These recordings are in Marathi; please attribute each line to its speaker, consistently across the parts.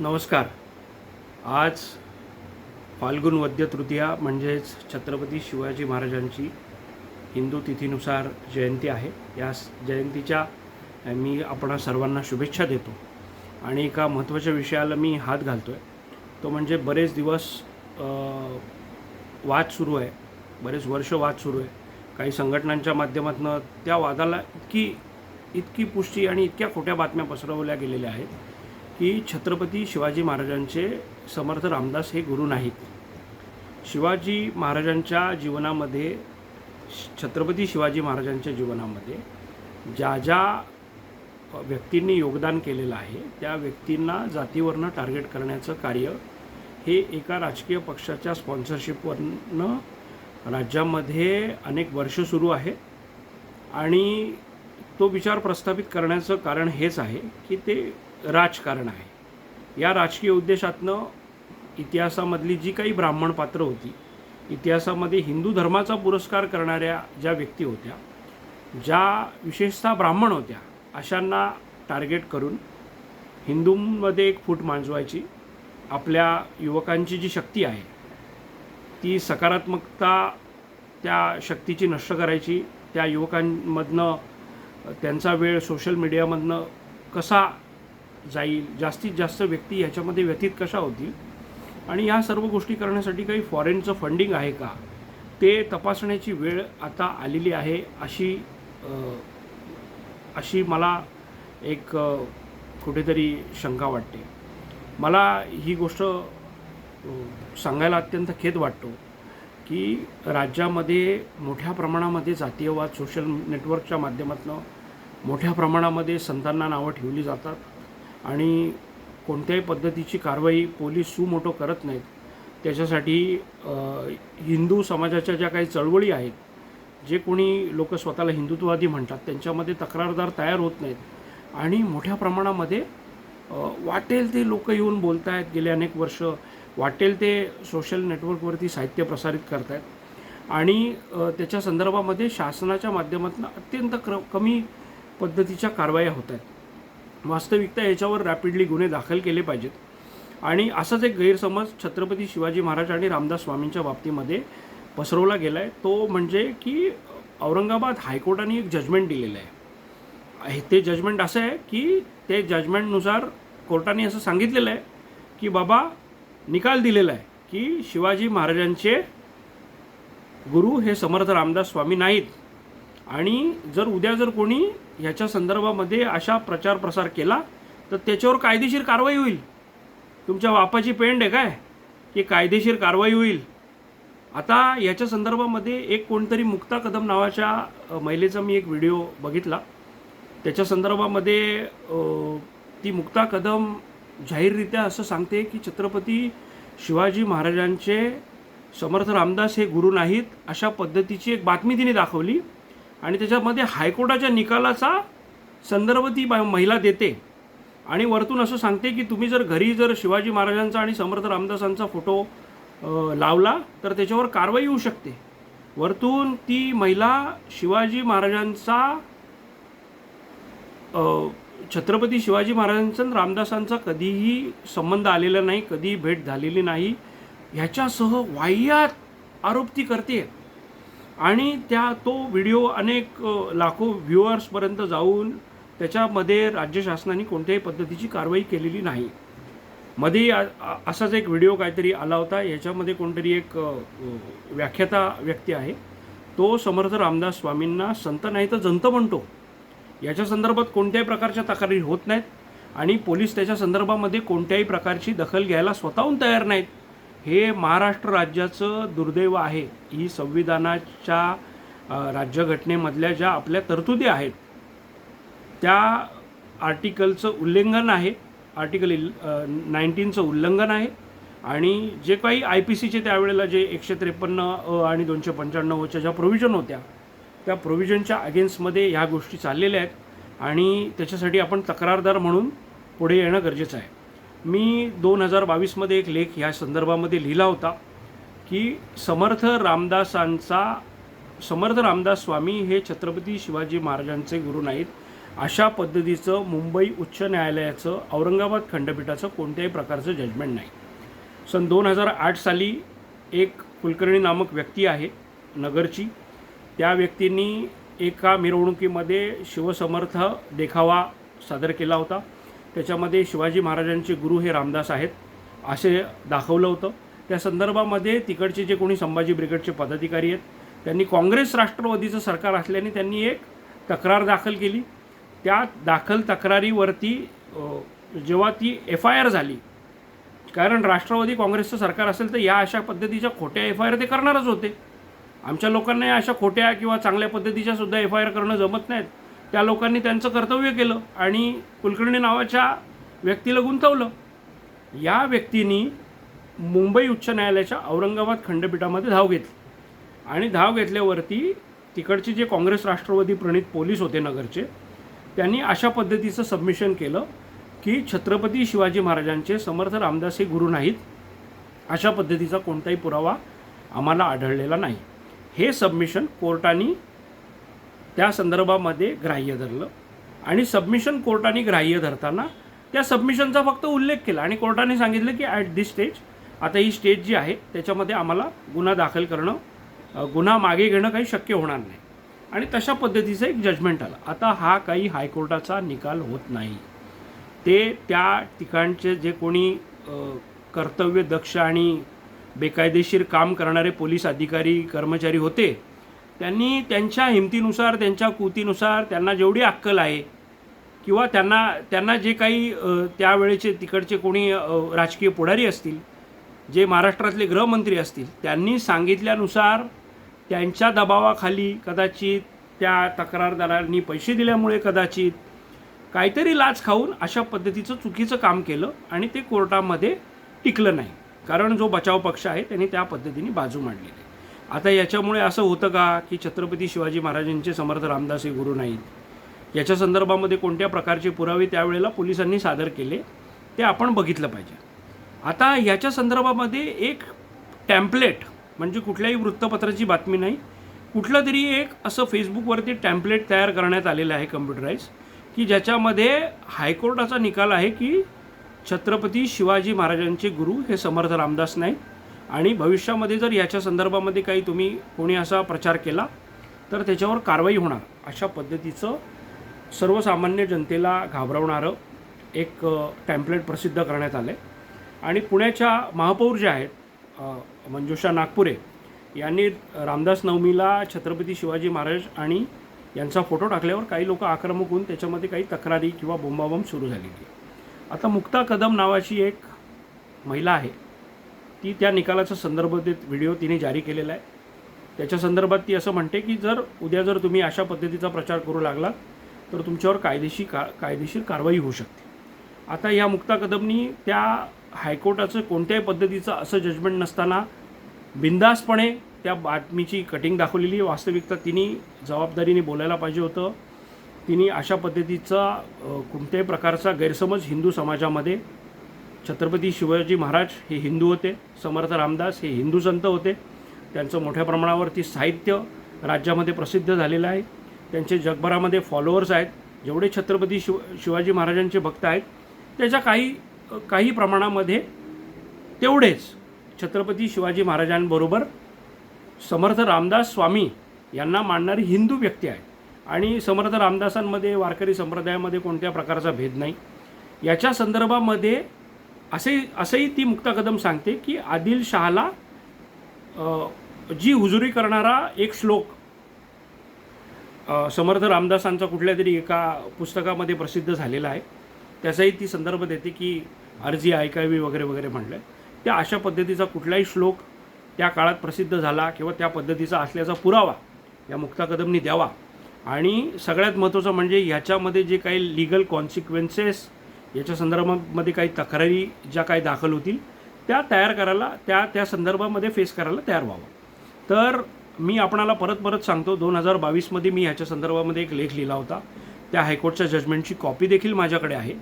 Speaker 1: नमस्कार. आज फाल्गुन वद्य तृतीया म्हणजेच छत्रपती शिवाजी महाराजांची हिंदू तिथीनुसार जयंती आहे. या जयंतीच्या मी आपणा सर्वांना शुभेच्छा देतो आणि एका महत्त्वाच्या विषयाला मी हात घालतो आहे. तो म्हणजे बरेच दिवस वाद सुरू आहे, बरेच वर्ष वाद सुरू आहे. काही संघटनांच्या माध्यमातून त्या वादाला इतकी पुष्टी आणि इतक्या खोट्या बातम्या पसरवल्या गेलेल्या आहेत की छत्रपती शिवाजी महाराजांचे समर्थ रामदास हे गुरु नाहीत. शिवाजी महाराजांच्या जीवनामध्ये, छत्रपती शिवाजी महाराजांच्या जीवनामध्ये ज्या ज्या व्यक्तींनी योगदान केलेलं आहे त्या व्यक्तींना जातीवरनं टार्गेट करण्याचं कार्य हे एका राजकीय पक्षाच्या स्पॉन्सरशिपवरनं राज्यामध्ये अनेक वर्ष सुरू आहे. आणि तो विचार प्रस्थापित करण्याचं कारण हेच आहे की ते राजकारण आहे. या राजकीय उद्देशातनं इतिहासामधली जी काही ब्राह्मण पात्र होती, इतिहासामध्ये हिंदू धर्माचा पुरस्कार करणाऱ्या ज्या व्यक्ती होत्या, ज्या विशेषतः ब्राह्मण होत्या, अशांना टार्गेट करून हिंदूंमध्ये एक फूट मांजवायची. आपल्या युवकांची जी शक्ती आहे ती सकारात्मकता त्या शक्तीची नष्ट करायची. त्या युवकांमधनं त्यांचा वेळ सोशल मीडियामधनं कसा जाईल, जास्तीत जास्त व्यक्ती ह्याच्यामध्ये व्यतीत कशा होतील आणि ह्या सर्व गोष्टी करण्यासाठी काही फॉरेनचं फंडिंग आहे का ते तपासण्याची वेळ आता आलेली आहे, अशी मला एक कुठेतरी शंका वाटते. मला ही गोष्ट सांगायला अत्यंत खेद वाटतो की राज्यामध्ये मोठ्या प्रमाणामध्ये जातीयवाद सोशल नेटवर्कच्या माध्यमातून मोठ्या प्रमाणामध्ये संतांना नावं ठेवली जातात आणि कोणत्याही पद्धतीची कारवाई पोलीस सुमोटो करत नाहीत. त्याच्यासाठी हिंदू समाजाच्या ज्या काही चळवळी आहेत, जे कोणी लोक स्वतःला हिंदुत्ववादी म्हणतात, त्यांच्यामध्ये तक्रारदार तयार होत नाहीत आणि मोठ्या प्रमाणामध्ये वाटेल ते लोक येऊन बोलत आहेत. गेले अनेक वर्ष वाटेल ते सोशल नेटवर्कवरती साहित्य प्रसारित करत आहेत आणि त्याच्या संदर्भामध्ये शासनाच्या माध्यमातून अत्यंत कमी पद्धतीच्या कारवाया होत आहेत. वास्तविकता याच्यावर रॅपिडली गुन्हे दाखल केले पाहिजेत. आणि असाच एक गैरसमज छत्रपती शिवाजी महाराज आणि रामदास स्वामींच्या बाबतीमध्ये पसरवला गेला आहे. तो म्हणजे की औरंगाबाद हायकोर्टाने एक जजमेंट दिलेलं आहे. ते जजमेंट असं आहे की ते जजमेंटनुसार कोर्टाने असं सांगितलेलं आहे की बाबा, निकाल दिलेला आहे की शिवाजी महाराजांचे गुरु हे समर्थ रामदास स्वामी नाहीत आणि जर कोणी ह्याच्या संदर्भामध्ये अशा प्रचार प्रसार केला तर त्याच्यावर कायदेशीर कारवाई होईल. तुमच्या बापाची पेंड आहे काय की कायदेशीर कारवाई होईल? आता याच्या संदर्भामध्ये एक कोणतरी मुक्ता कदम नावाच्या महिलेचा मी एक व्हिडिओ बघितला. त्याच्या संदर्भामध्ये ती मुक्ता कदम जाहीररित्या असं सांगते की छत्रपती शिवाजी महाराजांचे समर्थ रामदास हे गुरु नाहीत, अशा पद्धतीची एक बातमी तिने दाखवली आणि त्याच्यामध्ये हायकोर्टाच्या निकालाचा संदर्भ ती महिला देते आणि वरतून असं सांगते की तुम्ही घरी शिवाजी महाराजांचा आणि समर्थ रामदासांचा फोटो लावला तर त्याच्यावर कारवाई होऊ शकते. वरतून ती महिला शिवाजी महाराजांचा, छत्रपती शिवाजी महाराजांचा रामदासांचा कधीही संबंध आलेला नाही, कधीही भेट झालेली नाही, ह्याच्यासह वाह्यात आरोप ती करते. आणि तो व्हिडिओ अनेक लाखो व्ह्युअर्सपर्यंत जाऊन त्याच्यामध्ये राज्य शासनाने कोणत्याही पद्धतीची कारवाई केलेली नाही. मध्ये असाच एक व्हिडिओ काहीतरी आला होता. याच्यामध्ये कोणतरी एक व्याख्याता व्यक्ती आहे, तो समर्थ रामदास स्वामींना संत नाही तर जंत म्हणतो. याच्या संदर्भात कोणत्याही प्रकारच्या तक्रारी होत नाहीत आणि पोलीस त्याच्या संदर्भामध्ये कोणत्याही प्रकारची दखल घ्यायला स्वतःहून तयार नाहीत. हे महाराष्ट्र राज्याचं दुर्दैव आहे. ही संविधानाच्या राज्यघटनेमधल्या ज्या आपल्या तरतुदी आहेत त्या आर्टिकलचं उल्लंघन आहे, आर्टिकल 19चं उल्लंघन आहे. आणि जे काही IPCचे त्यावेळेला जे 153 आणि 295च्या ज्या प्रोव्हिजन होत्या त्या प्रोव्हिजनच्या अगेन्स्टमध्ये ह्या गोष्टी चाललेल्या आहेत आणि त्याच्यासाठी आपण तक्रारदार म्हणून पुढे येणं गरजेचं आहे. मी 2022मध्ये एक लेख ह्या संदर्भामध्ये लिहिला होता की समर्थ रामदास स्वामी हे छत्रपती शिवाजी महाराजांचे गुरु नाहीत अशा पद्धतीचं मुंबई उच्च न्यायालयाचं औरंगाबाद खंडपीठाचं कोणत्याही प्रकारचं जजमेंट नाही. सन 2008 साली एक कुलकर्णी नामक व्यक्ती आहे नगरची, त्या व्यक्तींनी एका मिरवणुकीमध्ये शिवसमर्थ देखावा सादर केला होता. त्याच्यामध्ये शिवाजी महाराजांचे गुरु हे रामदास आहेत असे दाखवलं होतं. त्या संदर्भामध्ये तिकडचे जे कोणी संभाजी ब्रिगेडचे पदाधिकारी आहेत त्यांनी काँग्रेस राष्ट्रवादीचं सरकार असल्याने त्यांनी एक तक्रार दाखल केली. त्या दाखल तक्रारीवरती जेव्हा ती FIR झाली, कारण राष्ट्रवादी काँग्रेसचं सरकार असेल तर या अशा पद्धतीच्या खोट्या FIR ते करणारच होते. आमच्या लोकांना या अशा खोट्या किंवा चांगल्या पद्धतीच्या सुद्धा FIR करणं जमत नाहीत. त्या लोकांनी त्यांचं कर्तव्य केलं आणि कुलकर्णी नावाच्या व्यक्तीला गुंतवलं. या व्यक्तींनी मुंबई उच्च न्यायालयाच्या औरंगाबाद खंडपीठामध्ये धाव घेतली आणि धाव घेतल्यावरती तिकडचे जे काँग्रेस राष्ट्रवादी प्रणित पोलीस होते नगरचे, त्यांनी अशा पद्धतीचं सबमिशन केलं की छत्रपती शिवाजी महाराजांचे समर्थ रामदास हे गुरु नाहीत, अशा पद्धतीचा कोणताही पुरावा आम्हाला आढळलेला नाही. हे सबमिशन कोर्टाने त्या संदर्भामध्ये ग्राह्य धरलं आणि सबमिशन कोर्टाने ग्राह्य धरताना त्या सबमिशनचा फक्त उल्लेख केला आणि कोर्टाने सांगितलं की ॲट दिस स्टेज, आता ही स्टेज जी आहे त्याच्यामध्ये आम्हाला गुन्हा दाखल करणं, गुन्हा मागे घेणं काही शक्य होणार नाही आणि तशा पद्धतीचं एक जजमेंट आलं. आता हा काही हायकोर्टाचा निकाल होत नाही. ते त्या ठिकाणचे जे कोणी कर्तव्यदक्ष आणि बेकायदेशीर काम करणारे पोलीस अधिकारी कर्मचारी होते, त्यांनी त्यांच्या हिमतीनुसार, त्यांच्या कुतीनुसार, त्यांना जेवढी अक्कल आहे किंवा त्यांना जे काही त्यावेळेचे तिकडचे कोणी राजकीय पुढारी असतील, जे महाराष्ट्रातले गृहमंत्री असतील, त्यांनी सांगितल्यानुसार त्यांच्या दबावाखाली कदाचित त्या तक्रारदारांनी पैसे दिल्यामुळे कदाचित काहीतरी लाच खाऊन अशा पद्धतीचं चुकीचं काम केलं आणि ते कोर्टामध्ये टिकलं नाही. कारण जो बचाव पक्ष आहे त्यांनी त्या पद्धतीने बाजू मांडलेली. आता याच्यामुळे असं होतं का की छत्रपती शिवाजी महाराजांचे समर्थ रामदास हे गुरु नाहीत, याच्या संदर्भामध्ये कोणत्या प्रकारचे पुरावे त्यावेळेला पोलिसांनी सादर केले ते आपण बघितलं पाहिजे. आता याच्या संदर्भामध्ये एक टॅम्पलेट, म्हणजे कुठल्याही वृत्तपत्राची बातमी नाही, कुठलं तरी एक असं फेसबुकवरती टॅम्पलेट तयार करण्यात आलेलं आहे कम्प्युटराईज, की ज्याच्यामध्ये हायकोर्टाचा निकाल आहे की छत्रपती शिवाजी महाराजांचे गुरु हे समर्थ रामदास नाही आणि भविष्यामध्ये जर याच्या संदर्भामध्ये काही तुम्ही कोणी असा प्रचार केला तर त्याच्यावर कारवाई होणार, अशा पद्धतीचं सर्वसामान्य जनतेला घाबरवणारं एक टॅम्पलेट प्रसिद्ध करण्यात आलं आहे. आणि पुण्याच्या महापौर ज्या आहेत मंजुषा नागपुरे यांनी रामदास नवमीला छत्रपती शिवाजी महाराज आणि यांचा फोटो टाकल्यावर काही लोक आक्रमक होऊन त्याच्यामध्ये काही तक्रारी किंवा बोंबाबोंब सुरू झालेली आहे. आता मुक्ता कदम नावाची एक महिला आहे, ती त्या निकालाचा संदर्भ देत व्हिडिओ तिने जारी केलेला आहे. त्याच्या संदर्भात ती असं म्हणते की उद्या जर तुम्ही अशा पद्धतीचा प्रचार करू लागलात तर तुमच्यावर कायदेशीर कारवाई होऊ शकते. आता या मुक्ता कदमनी त्या हायकोर्टाचं कोणत्याही पद्धतीचं असं जजमेंट नसताना बिनधास्तपणे त्या बातमीची कटिंग दाखवलेली. वास्तविकता तिने जबाबदारीने बोलायला पाहिजे होतं. तिने अशा पद्धतीचा कोणत्याही प्रकारचा गैरसमज हिंदू समाजामध्ये, छत्रपती शिवाजी महाराज हे हिंदू होते, समर्थ रामदास हे हिंदू संत होते, त्यांचं मोठ्या प्रमाणावरती साहित्य राज्यामध्ये प्रसिद्ध झालेलं आहे, त्यांचे जगभरामध्ये फॉलोअर्स आहेत, जेवढे छत्रपती शिवाजी महाराजांचे भक्त आहेत त्याच्या काही प्रमाणामध्ये तेवढेच छत्रपती शिवाजी महाराजांबरोबर समर्थ रामदास स्वामी यांना मानणारी हिंदू व्यक्ती आहे आणि समर्थ रामदासांमध्ये वारकरी संप्रदायामध्ये कोणत्या प्रकारचा भेद नाही. याच्या संदर्भामध्ये असंही ती मुक्ता कदम सांगते की आदिल शहाला जी हुजुरी करणारा एक श्लोक समर्थ रामदासांचा कुठल्या तरी एका पुस्तकामध्ये प्रसिद्ध झालेला आहे, त्याचाही ती संदर्भ देते की अर्जी ऐकावी वगैरे वगैरे म्हटलं. त्या अशा पद्धतीचा कुठलाही श्लोक त्या काळात प्रसिद्ध झाला किंवा त्या पद्धतीचा असल्याचा पुरावा या मुक्ता कदमनी द्यावा. आणि सगळ्यात महत्त्वाचं म्हणजे ह्याच्यामध्ये जे काही लीगल कॉन्सिक्वेन्सेस, याच्या संदर्भामध्ये काही तक्रारी ज्या काही दाखल होतील त्या तयार करायला, त्या संदर्भामध्ये फेस करायला तयार व्हावं. तर मी आपणाला परत सांगतो, 2022मध्ये मी ह्याच्या संदर्भामध्ये एक लेख लिहिला होता. त्या हायकोर्टच्या जजमेंटची कॉपी देखील माझ्याकडे आहे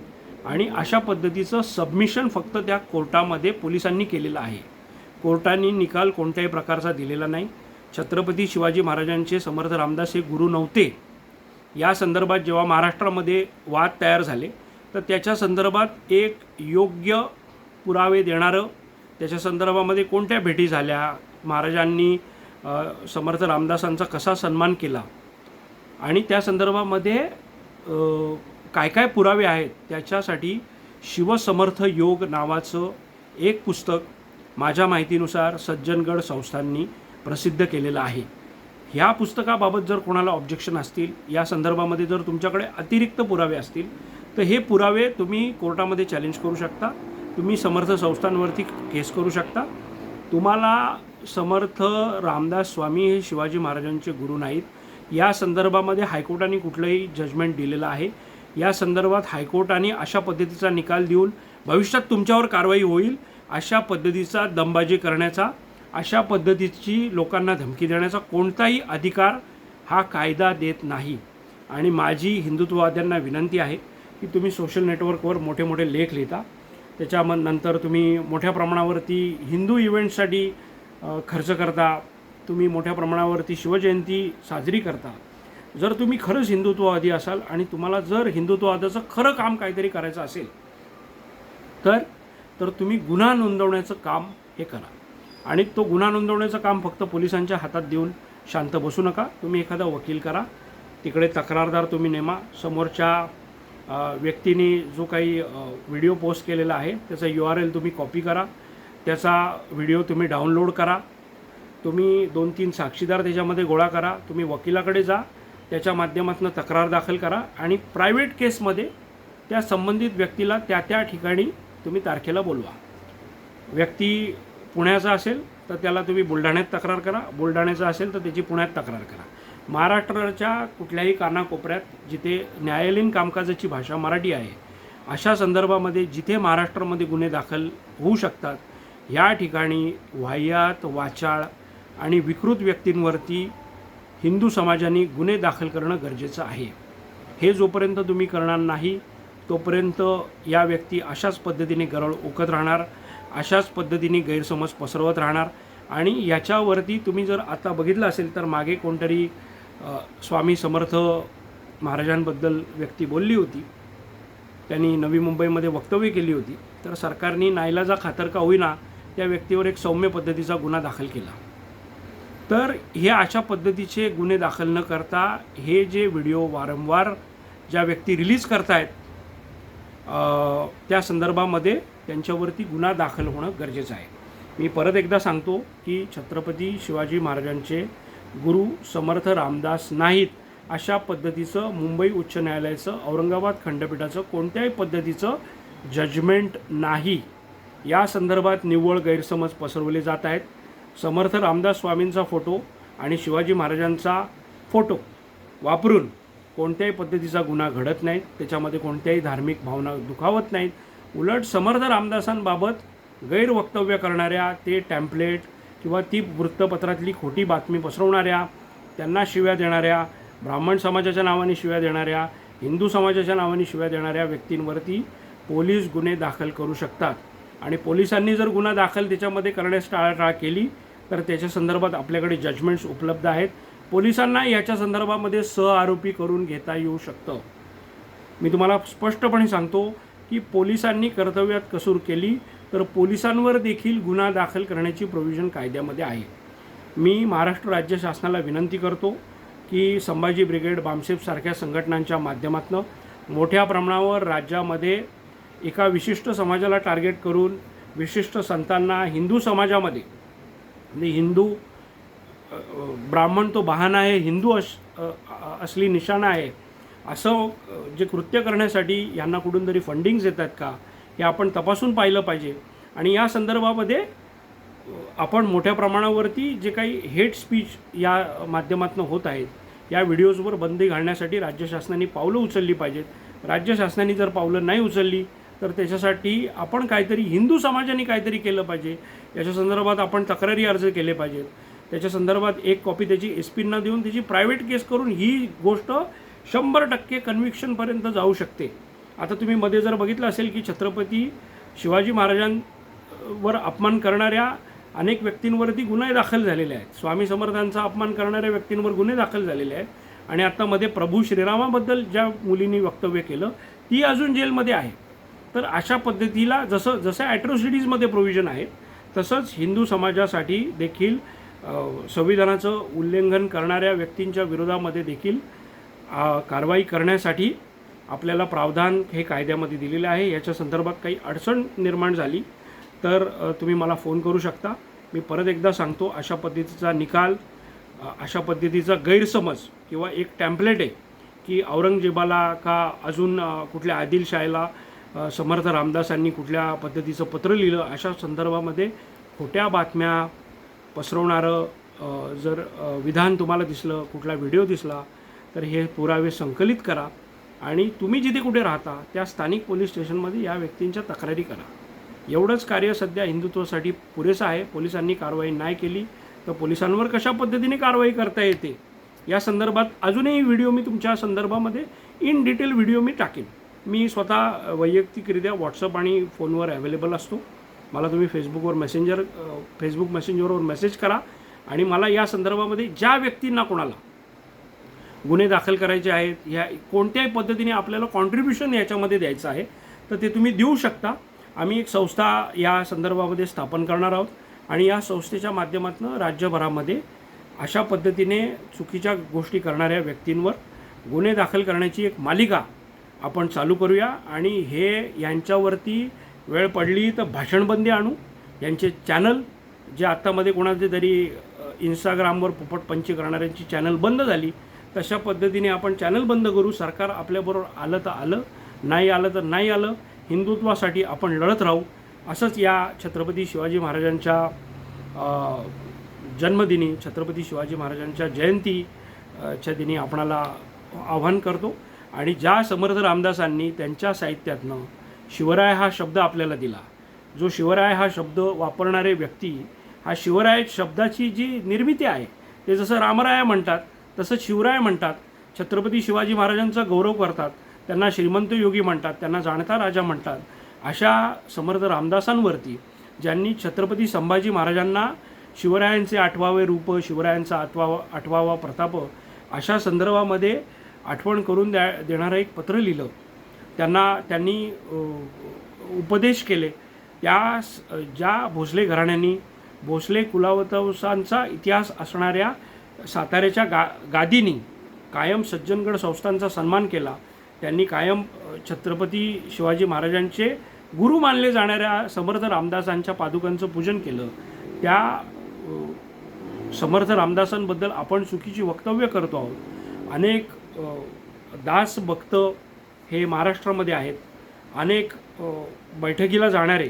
Speaker 1: आणि अशा पद्धतीचं सबमिशन फक्त त्या कोर्टामध्ये पोलिसांनी केलेलं आहे. कोर्टाने निकाल कोणत्याही प्रकारचा दिलेला नाही. छत्रपती शिवाजी महाराजांचे समर्थ रामदास हे गुरु नव्हते या संदर्भात जेव्हा महाराष्ट्रामध्ये वाद तयार झाले तर त्याच्या संदर्भात एक योग्य पुरावे देणारं, त्याच्या संदर्भामध्ये कोणत्या भेटी झाल्या, महाराजांनी समर्थ रामदासांचा कसा सन्मान केला आणि त्या संदर्भामध्ये काय काय पुरावे आहेत, त्याच्यासाठी शिवसमर्थ योग नावाचं एक पुस्तक माझ्या माहितीनुसार सज्जनगड संस्थांनी प्रसिद्ध केलेलं आहे. ह्या पुस्तकाबाबत जर कोणाला ऑब्जेक्शन असतील, या संदर्भामध्ये जर तुमच्याकडे अतिरिक्त पुरावे असतील तर हे पुरावे तुम्ही कोर्टामध्ये चॅलेंज करू शकता. तुम्ही समर्थ संस्थांवरती केस करू शकता. तुम्हाला समर्थ रामदास स्वामी हे शिवाजी महाराजांचे गुरु नाहीत, या संदर्भामध्ये हायकोर्टाने कुठलंही जजमेंट दिलेलं आहे. या संदर्भात हायकोर्टाने अशा पद्धतीचा निकाल देऊन भविष्यात तुमच्यावर कारवाई होईल अशा पद्धतीचा दमबाजी करण्याचा, अशा पद्धतीची लोकांना धमकी देण्याचा कोणताही अधिकार हा कायदा देत नाही. आणि माझी हिंदुत्ववाद्यांना विनंती आहे की तुम्ही सोशल नेटवर्कवर मोठे मोठे लेख लिहिता, त्याच्यानंतर तुम्ही मोठ्या प्रमाणावरती हिंदू इव्हेंट्ससाठी खर्च करता, तुम्ही मोठ्या प्रमाणावरती शिवजयंती साजरी करता. जर तुम्ही खरंच हिंदुत्ववादी असाल आणि तुम्हाला जर हिंदुत्ववादाचं खरं काम काहीतरी करायचं असेल तर तुम्ही गुन्हा नोंदवण्याचं काम हे करा. आणि तो गुन्हा नोंदवण्याचं काम फक्त पोलिसांच्या हातात देऊन शांत बसू नका. तुम्ही एखादा वकील करा, तिकडे तक्रारदार तुम्ही नेमा, समोरच्या व्यक्तीने जो काही व्हिडिओ पोस्ट केलेला आहे त्याचा URL तुम्ही कॉपी करा, त्याचा व्हिडिओ तुम्ही डाउनलोड करा, तुम्ही 2-3 साक्षीदार त्याच्यामध्ये गोळा करा, तुम्ही वकिलाकडे जा, त्याच्या माध्यमातून तक्रार दाखल करा आणि प्रायव्हेट केसमध्ये त्या संबंधित व्यक्तीला त्या ठिकाणी तुम्ही तारखेला बोलवा. व्यक्ती पुण्याचा असेल तर त्याला तुम्ही बुलढाण्यात तक्रार करा, बुलढाण्याचा असेल तर त्याची पुण्यात तक्रार करा. महाराष्ट्राच्या कुठल्याही कानाकोपऱ्यात जिथे न्यायालयीन कामकाजाची भाषा मराठी आहे अशा संदर्भामध्ये जिथे महाराष्ट्रामध्ये गुन्हे दाखल होऊ शकतात, या ठिकाणी वाह्यात, वाचाळ आणि विकृत व्यक्तींवरती हिंदू समाजाने गुन्हे दाखल करणं गरजेचं आहे. हे जोपर्यंत तुम्ही करणार नाही तोपर्यंत या व्यक्ती अशाच पद्धतीने गरळ ओकत राहणार, अशाच पद्धतीने गैरसमज पसरवत राहणार. आणि याच्यावरती तुम्ही जर आता बघितलं असेल तर मागे कोणतरी स्वामी समर्थ महाराजांबद्दल व्यक्ती बोलली होती, त्यांनी नवी मुंबईमध्ये वक्तव्य केली होती, तर सरकारने नाईलाजा खातर का होईना त्या व्यक्तीवर एक सौम्य पद्धतीचा गुन्हा दाखल केला. तर हे अशा पद्धतीचे गुन्हे दाखल न करता हे जे व्हिडिओ वारंवार ज्या व्यक्ती रिलीज करतायत त्या संदर्भामध्ये त्यांच्यावरती गुन्हा दाखल होणं गरजेचं आहे. मी परत एकदा सांगतो की छत्रपती शिवाजी महाराजांचे गुरु समर्थ रामदास नाहीत अशा पद्धतीचं मुंबई उच्च न्यायालयाचं, औरंगाबाद खंडपीठाचं कोणत्याही पद्धतीचं जजमेंट नाही. या संदर्भात निव्वळ गैरसमज पसरवले जात आहेत. समर्थ रामदास स्वामींचा फोटो आणि शिवाजी महाराजांचा फोटो वापरून कोणत्याही पद्धतीचा गुन्हा घडत नाहीत, त्याच्यामध्ये कोणत्याही धार्मिक भावना दुखावत नाहीत. उलट समर्थ रामदासांबाबत गैरवक्तव्य करणाऱ्या, ते टॅम्पलेट किंवा ती वृत्तपत्रातली खोटी बातमी पसरवणाऱ्या, त्यांना शिव्या देणाऱ्या, ब्राह्मण समाजाच्या नावाने शिव्या देणाऱ्या, हिंदू समाजाच्या नावाने शिव्या देणाऱ्या व्यक्तींवरती पोलीस गुन्हे दाखल करू शकतात. आणि पोलिसांनी जर गुन्हा दाखल त्याच्यामध्ये करण्यास टाळाटाळ केली तर त्याच्या संदर्भात आपल्याकडे जजमेंट्स उपलब्ध आहेत. पोलिसांना याच्या संदर्भामध्ये सहआरोपी करून घेता येऊ शकतं. मी तुम्हाला स्पष्टपणे सांगतो की पोलिसांनी कर्तव्यात कसूर केली तर पोलिसांवर देखील गुन्हा दाखल करण्याची प्रोव्हिजन कायद्यामध्ये आहे. मी महाराष्ट्र राज्य शासनाला विनंती करतो की संभाजी ब्रिगेड, बामसेफ सारख्या संघटनांच्या माध्यमातून मोठ्या प्रमाणावर राज्यामध्ये एका विशिष्ट समाजाला टार्गेट करून विशिष्ट संतांना हिंदू समाजामध्ये, म्हणजे हिंदू ब्राह्मण तो बहाणा आहे, हिंदू असली निशाणा आहे, असं जे कृत्य करण्यासाठी यांना कुठून तरी फंडिंग्स येतात का हे आपण तपासून पाहिलं पाहिजे. आणि या संदर्भामध्ये आपण मोठ्या प्रमाणावरती जे काही हेट स्पीच या माध्यमातून होत आहेत या व्हिडिओजवर बंदी घालण्यासाठी राज्य शासनाने पावलं उचलली पाहिजेत. राज्य शासनाने जर पावलं नाही उचलली तर त्याच्यासाठी आपण काहीतरी, हिंदू समाजाने काहीतरी केलं पाहिजे. याच्या संदर्भात आपण तक्रारी अर्ज केले पाहिजेत. त्याच्या संदर्भात एक कॉपी त्याची SP-ना देऊन त्याची प्रायव्हेट केस करून ही गोष्ट 100% कन्व्हिक्शनपर्यंत जाऊ शकते. आता तुम्ही मध्ये जर बघितलं असेल की छत्रपती शिवाजी महाराजांवर अपमान करणाऱ्या अनेक व्यक्तींवरती गुन्हे दाखल झालेले आहेत. स्वामी समर्थांचा अपमान करणाऱ्या व्यक्तींवर गुन्हे दाखल झालेले आहेत. आणि आता मध्ये प्रभू श्रीरामाबद्दल ज्या मुलींनी वक्तव्य केलं ती अजून जेलमध्ये आहे. तर अशा पद्धतीला जसं ॲट्रॉसिटीजमध्ये प्रोव्हिजन आहे तसंच हिंदू समाजासाठी देखील संविधानाचं उल्लंघन करणाऱ्या व्यक्तींच्या विरोधामध्ये देखील कारवाई करण्यासाठी आपल्याला प्रावधान हे कायद्यामध्ये दिलेले आहे. याच्या संदर्भात काही अडचण निर्माण झाली तर तुम्ही मला फोन करू शकता. मी परत एकदा सांगतो, अशा पद्धतीचा निकाल, अशा पद्धतीचा गैरसमज किंवा एक टॅम्पलेट आहे की औरंगजेबाला का अजून कुठल्या आदिलशाहीला समर्थ रामदासांनी कुठल्या पद्धतीचं पत्र लिहिलं, अशा संदर्भामध्ये खोट्या बातम्या पसरवणारं जर विधान तुम्हाला दिसलं, कुठला व्हिडिओ दिसला तर हे पुरावे संकलित करा आणि तुम्ही जिथे कुठे राहता त्या स्थानिक पोलीस स्टेशनमध्ये या व्यक्तींच्या तक्रारी करा. एवढंच कार्य सध्या हिंदुत्वासाठी पुरेसं आहे. पोलिसांनी कारवाई नाही केली तर पोलिसांवर कशा पद्धतीने कारवाई करता येते या संदर्भात अजूनही व्हिडिओ मी तुमच्या संदर्भामध्ये इन डिटेल व्हिडिओ मी टाकेन. मी स्वतः वैयक्तिकरित्या व्हॉट्सअप आणि फोनवर अवेलेबल असतो. मला तुम्ही फेसबुक मेसेंजरवर मेसेज करा आणि मला या संदर्भामध्ये ज्या व्यक्तींना कोणाला गुन्हे दाखल करायचे आहेत, ह्या कोणत्याही पद्धतीने आपल्याला कॉन्ट्रीब्युशन याच्यामध्ये द्यायचं आहे तर ते तुम्ही देऊ शकता. आम्ही एक संस्था या संदर्भामध्ये स्थापन करणार आहोत आणि या संस्थेच्या माध्यमातून राज्यभरामध्ये अशा पद्धतीने चुकीच्या गोष्टी करणाऱ्या व्यक्तींवर गुन्हे दाखल करण्याची एक मालिका आपण चालू करूया आणि हे यांच्यावरती वेळ पडली तर भाषणबंदी आणू. यांचे चॅनल जे आत्तामध्ये कोणाचे तरी इंस्टाग्रामवर पोपटपंची करणाऱ्यांची चॅनल बंद झाली, तशा पद्धतीने आपण चॅनल बंद करू. सरकार आपल्याबरोबर आलं तर आलं, नाही आलं तर नाही आलं. हिंदुत्वासाठी आपण लढत राहू. असंच या छत्रपती शिवाजी महाराजांच्या जन्मदिनी, छत्रपती शिवाजी महाराजांच्या जयंतीच्या दिनी आपणाला आवाहन करतो. आणि ज्या समर्थ रामदासांनी त्यांच्या साहित्यातनं शिवराय हा शब्द आपल्याला दिला, जो शिवराय हा शब्द वापरणारे व्यक्ती, हा शिवराय शब्दाची जी निर्मिती आहे ते जसं रामराया म्हणतात तसं शिवराय म्हणतात. छत्रपती शिवाजी महाराजांचा गौरव करतात, त्यांना श्रीमंत योगी म्हणतात, त्यांना जाणता राजा म्हणतात. अशा समर्थ रामदासांवरती ज्यांनी छत्रपती संभाजी महाराजांना शिवरायांचे 8वावे रूप, शिवरायांचा 8वावा प्रताप अशा संदर्भामध्ये आठवण करून देणारं एक पत्र लिहिलं. त्यांनी उपदेश केले. ज्या भोसले घराण्यांनी भोसले कुलावतंसांचा इतिहास असणाऱ्या साताऱ्याच्या गादीनी कायम सज्जनगड संस्थांचा सन्मान केला, त्यांनी कायम छत्रपती शिवाजी महाराजांचे गुरु मानले जाणाऱ्या समर्थ रामदासांच्या पादुकांचं पूजन केलं. त्या समर्थ रामदासांबद्दल आपण चुकीची वक्तव्य करतो आहोत. अनेक दास भक्त हे महाराष्ट्रामध्ये आहेत. अनेक बैठकीला जाणारे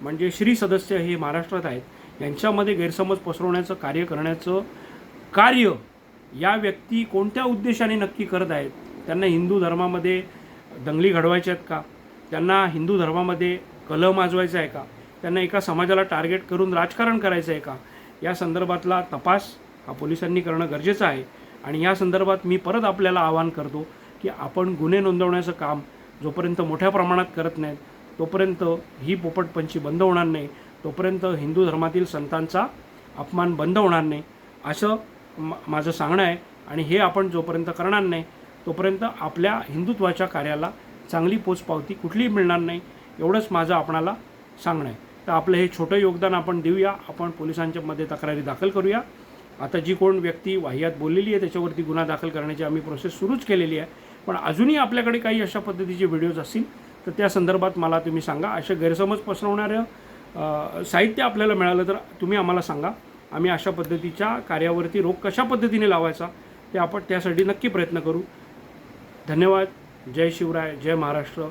Speaker 1: म्हणजे श्री सदस्य हे महाराष्ट्रात आहेत. यांच्यामध्ये गैरसमज पसरवण्याचं कार्य करण्याचं कार्य या व्यक्ती कोणत्या उद्देशाने नक्की करत आहेत? त्यांना हिंदू धर्मामध्ये दंगली घडवायच्या आहेत का? त्यांना हिंदू धर्मामध्ये कलह माजवायचा आहे का? त्यांना एका समाजाला टार्गेट करून राजकारण करायचं आहे का? या संदर्भातला तपास हा पोलिसांनी करणं गरजेचं आहे. आणि या संदर्भात मी परत आपल्याला आवाहन करतो की आपण गुन्हे नोंदवण्याचं काम जोपर्यंत मोठ्या प्रमाणात करत नाहीत तोपर्यंत ही पोपटपंची बंद होणार नाही, तोपर्यंत हिंदू धर्मातील संतांचा अपमान बंद होणार नाही, असं माझं सांगणं आहे. आणि हे आपण जोपर्यंत करणार नाही तोपर्यंत आपल्या हिंदुत्वाच्या कार्याला चांगली पोचपावती कुठलीही मिळणार नाही. एवढंच माझं आपणाला सांगणं आहे. तर आपलं हे छोटं योगदान आपण देऊया. आपण पोलिसांच्या मध्ये तक्रारी दाखल करूया. आता जी कोण व्यक्ती वाह्यात बोललेली आहे त्याच्यावरती गुन्हा दाखल करण्याची आम्ही प्रोसेस सुरूच केलेली आहे. पण अजूनही आपल्याकडे काही अशा पद्धतीचे व्हिडिओज असतील तर त्या संदर्भात मला तुम्ही सांगा. असे गैरसमज पसरवणारं साहित्य आपल्याला मिळालं तर तुम्ही आम्हाला सांगा. आम्ही अशा पद्धतीच्या कार्यावरती रोख कशा पद्धतीने लावायचा ते आपण त्यासाठी नक्की प्रयत्न करू. धन्यवाद. जय शिवराय, जय महाराष्ट्र.